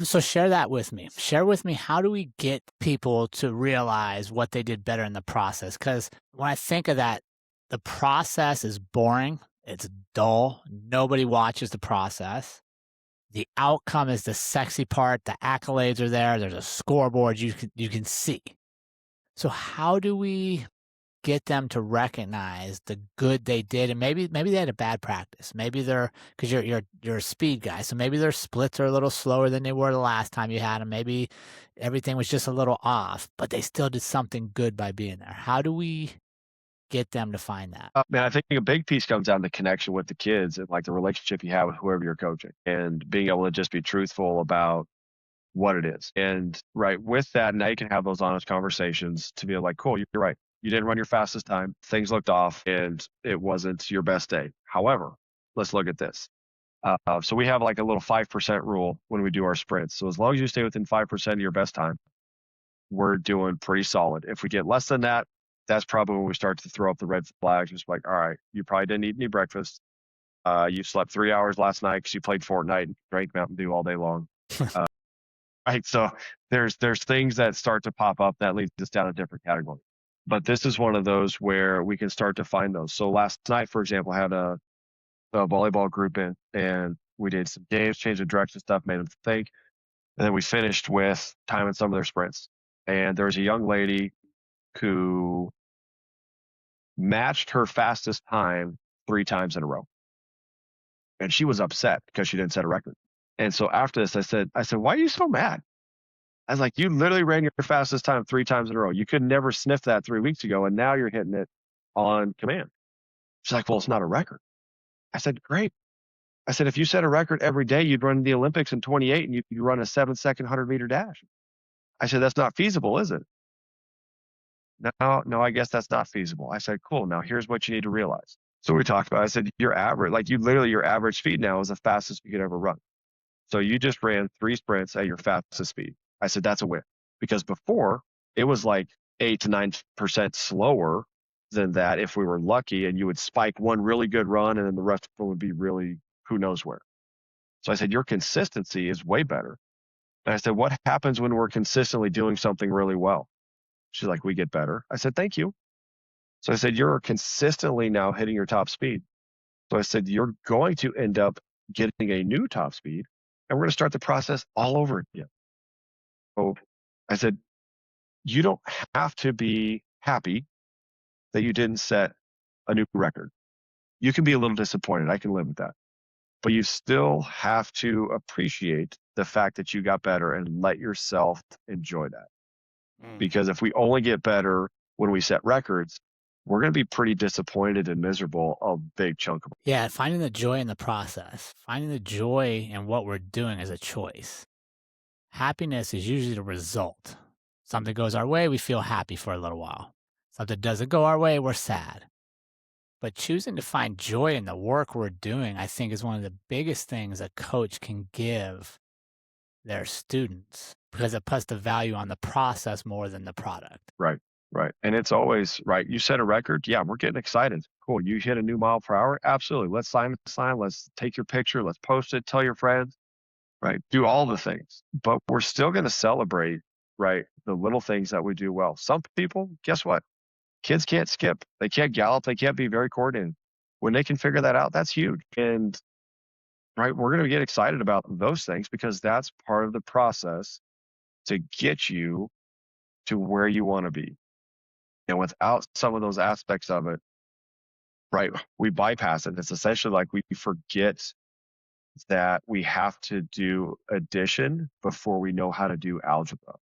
So share that with me. Share with me, how do we get people to realize what they did better in the process? Because when I think of that, the process is boring. It's dull. Nobody watches the process. The outcome is the sexy part. The accolades are there. There's a scoreboard you can see. So how do we get them to recognize the good they did? And maybe they had a bad practice. Maybe they're, because you're a speed guy, so maybe their splits are a little slower than they were the last time you had them. Maybe everything was just a little off, but they still did something good by being there. How do we get them to find that? Man, I think a big piece comes down to connection with the kids and like the relationship you have with whoever you're coaching and being able to just be truthful about what it is. And right with that, now you can have those honest conversations to be like, cool, you're right. You didn't run your fastest time. Things looked off and it wasn't your best day. However, let's look at this. So we have like a little 5% rule when we do our sprints. So as long as you stay within 5% of your best time, we're doing pretty solid. If we get less than that, that's probably when we start to throw up the red flags. It's like, all right, you probably didn't eat any breakfast. You slept 3 hours last night because you played Fortnite and drank Mountain Dew all day long. Uh, right. So there's things that start to pop up that leads us down a different category. But this is one of those where we can start to find those. So last night, for example, I had a volleyball group in and we did some games, changed the direction stuff, made them think. And then we finished with timing some of their sprints. And there was a young lady who matched her fastest time 3 times in a row. And she was upset because she didn't set a record. And so after this, I said, why are you so mad? I was like, you literally ran your fastest time 3 times in a row. You could never sniff that 3 weeks ago, and now you're hitting it on command. She's like, well, it's not a record. I said, great. I said, if you set a record every day, you'd run the Olympics in 28 and you'd run a 7-second 100-meter dash. I said, that's not feasible, is it? No, no, I guess that's not feasible. I said, cool. Now here's what you need to realize. So we talked about, I said, your average, like you literally, your average speed now is the fastest you could ever run. So you just ran 3 sprints at your fastest speed. I said, that's a win. Because before it was like 8 to 9% slower than that if we were lucky, and you would spike one really good run and then the rest of them would be really who knows where. So I said, your consistency is way better. And I said, what happens when we're consistently doing something really well? She's like, we get better. I said, thank you. So I said, you're consistently now hitting your top speed. So I said, you're going to end up getting a new top speed, and we're going to start the process all over again. So I said, you don't have to be happy that you didn't set a new record. You can be a little disappointed. I can live with that. But you still have to appreciate the fact that you got better and let yourself enjoy that. Mm. Because if we only get better when we set records, we're going to be pretty disappointed and miserable a big chunk of it. Yeah, finding the joy in the process, finding the joy in what we're doing is a choice. Happiness is usually the result. Something goes our way, we feel happy for a little while. Something doesn't go our way, we're sad. But choosing to find joy in the work we're doing, I think, is one of the biggest things a coach can give their students, because it puts the value on the process more than the product. Right. Right. And it's always right. You set a record. Yeah, we're getting excited. Cool. You hit a new mile per hour. Absolutely. Let's sign the sign. Let's take your picture. Let's post it. Tell your friends. Right. Do all the things. But we're still going to celebrate, right, the little things that we do well. Some people, guess what? Kids can't skip. They can't gallop. They can't be very coordinated. When they can figure that out, that's huge. And right, we're going to get excited about those things because that's part of the process to get you to where you want to be. And without some of those aspects of it, right, we bypass it. It's essentially like we forget that we have to do addition before we know how to do algebra.